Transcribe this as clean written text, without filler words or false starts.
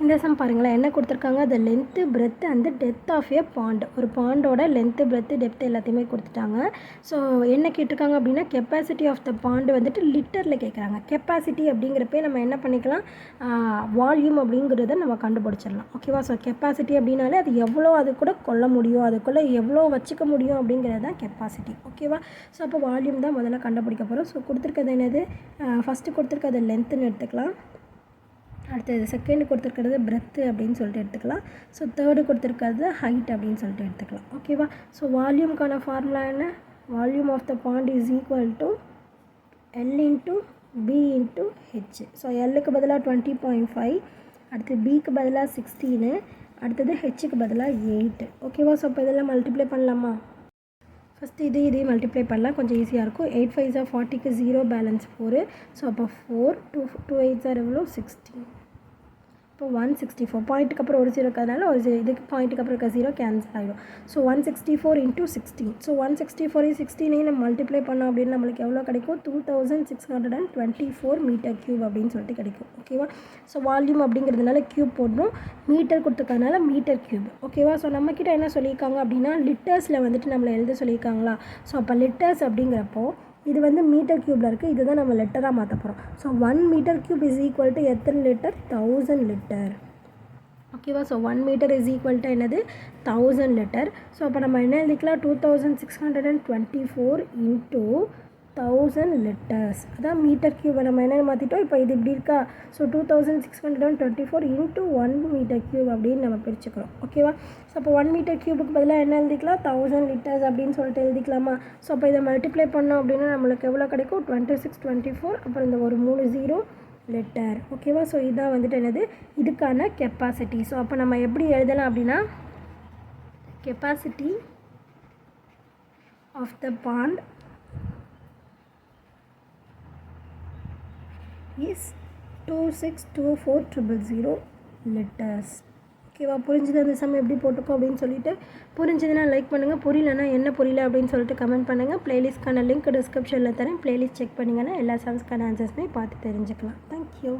இந்த சம் பாருங்களேன் என்ன கொடுத்துருக்காங்க, the length breadth and depth of a pond. ஒரு பாண்டோட லென்த்து பிரெத்து டெப்த் எல்லாத்தையுமே கொடுத்துட்டாங்க. ஸோ என்ன கேட்டிருக்காங்க அப்படின்னா கெப்பாசிட்டி ஆஃப் த பாண்டு வந்துட்டு லிட்டரில் கேட்குறாங்க. கெப்பாசிட்டி அப்படிங்கிறப்ப நம்ம என்ன பண்ணிக்கலாம், வால்யூம் அப்படிங்கிறத நம்ம கண்டுபிடிச்சிடலாம். ஓகேவா. ஸோ கெப்பாசிட்டி அப்படின்னாலே அது எவ்வளோ அது கூட கொள்ள முடியும், அதுக்குள்ளே எவ்வளோ வச்சுக்க முடியும் அப்படிங்கிறது தான் கெப்பாசிட்டி. ஓகேவா. ஸோ அப்போ வால்யூம் தான் முதல்ல கண்டுபிடிக்க போகிறோம். ஸோ கொடுத்துருக்கிறது என்னது, ஃபஸ்ட்டு கொடுத்துருக்கிறது லென்த்துன்னு எடுத்துக்கலாம். அடுத்தது செகண்டு கொடுத்துருக்கிறது பிரெத்து அப்படின்னு சொல்லிட்டு எடுத்துக்கலாம். ஸோ தேர்டு கொடுத்துருக்கிறது ஹைட் அப்படின்னு சொல்லிட்டு எடுத்துக்கலாம். ஓகேவா. ஸோ வால்யூமுக்கான ஃபார்முலா என்ன, volume of the pond is equal to L into B into H. So எல்லுக்கு பதிலாக 20.5, அடுத்து பிக்கு பதிலாக 16, அடுத்தது ஹெச்சுக்கு பதிலாக 8. ஓகேவா. ஸோ இப்போ இதெல்லாம் மல்டிப்ளை பண்ணலாமா. ஃபஸ்ட்டு இதே மல்டிப்ளை பண்ணலாம், கொஞ்சம் ஈஸியாக இருக்கும். 8 5 are 40க்கு 0 பேலன்ஸ் 4. ஸோ அப்போ 4 2 8 are எவ்வளோ 16. இப்போ 164 பாயிண்ட்டுக்கு அப்புறம் ஒரு 0 இருக்கிறதுனால ஒரு 0, இதுக்கு பாயிண்ட்டுக்கு அப்புறம் இருக்க 0 கேன்சல் ஆகிடும். So 164 into 16. ஸோ 164 16 நம்ம மல்டிப்ளை பண்ணோம் அப்படின்னு நம்மளுக்கு எவ்வளோ கிடைக்கும், 2624 மீட்டர் க்யூப் அப்படின்னு சொல்லிட்டு கிடைக்கும். ஓகேவா. ஸோ வால்யூம் அப்படிங்கிறதுனால க்யூப் போடணும், மீட்டர் கொடுத்துருக்கறதுனால மீட்டர் க்யூப். ஓகேவா. ஸோ நம்மக்கிட்ட என்ன சொல்லியிருக்காங்க அப்படின்னா லிட்டர்ஸில் வந்துட்டு நம்மளை எழுத சொல்லியிருக்காங்களா. ஸோ அப்போ லிட்டர்ஸ் அப்படிங்கிறப்போ இது வந்து மீட்டர் க்யூப்பில் இருக்குது, இது தான் நம்ம லிட்டராக மாற்ற போகிறோம். So 1 metre cube is equal to எத்தனை லிட்டர், 1000 லிட்டர். ஓகேவா. So 1 metre is equal to என்னது, 1000 லிட்டர். ஸோ அப்போ நம்ம என்ன எழுதிக்கலாம், 2624 இன்ட்டு 1000 லிட்டர்ஸ். அதான் மீட்டர் க்யூபை நம்ம என்ன மாற்றிட்டோம், இப்போ இது இப்படி இருக்கா. ஸோ 2624 இன்ட்டு 1 மீட்டர் க்யூப் அப்படின்னு நம்ம பிரிச்சுக்கிறோம். ஓகேவா. ஸோ அப்போ 1 மீட்டர் க்யூபுக்கு பதிலாக என்ன எழுதிக்கலாம், 1000 லிட்டர்ஸ் அப்படின்னு சொல்லிட்டு எழுதிக்கலாமா. ஸோ அப்போ இதை மல்டிப்ளை பண்ணோம் அப்படின்னா நம்மளுக்கு எவ்வளோ கிடைக்கும், 2624 அப்புறம் இந்த ஒரு 3 0 லிட்டர். ஓகேவா. ஸோ இதான் வந்துட்டு என்னது, இதுக்கான கெப்பாசிட்டி. ஸோ அப்போ நம்ம எப்படி எழுதலாம் அப்படின்னா capacity of the pond is 2624,000 litres. ஓகேவா. புரிஞ்சுது அந்த சம் எப்படி போட்டுக்கோ அப்படின்னு சொல்லிட்டு. புரிஞ்சுதுன்னா லைக் பண்ணுங்கள், புரியலன்னா என்ன புரியல அப்படின்னு சொல்லிட்டு கமெண்ட் பண்ணுங்கள். ப்ளேலிஸ்ட்க்கான லிங்க் டிஸ்கிரிப்ஷனில் தரேன், ப்ளேலிஸ்ட் செக் பண்ணிங்கன்னா எல்லா சம்ஸ்க்கான ஆன்சர்ஸுமே பார்த்து தெரிஞ்சுக்கலாம். தேங்க்யூ.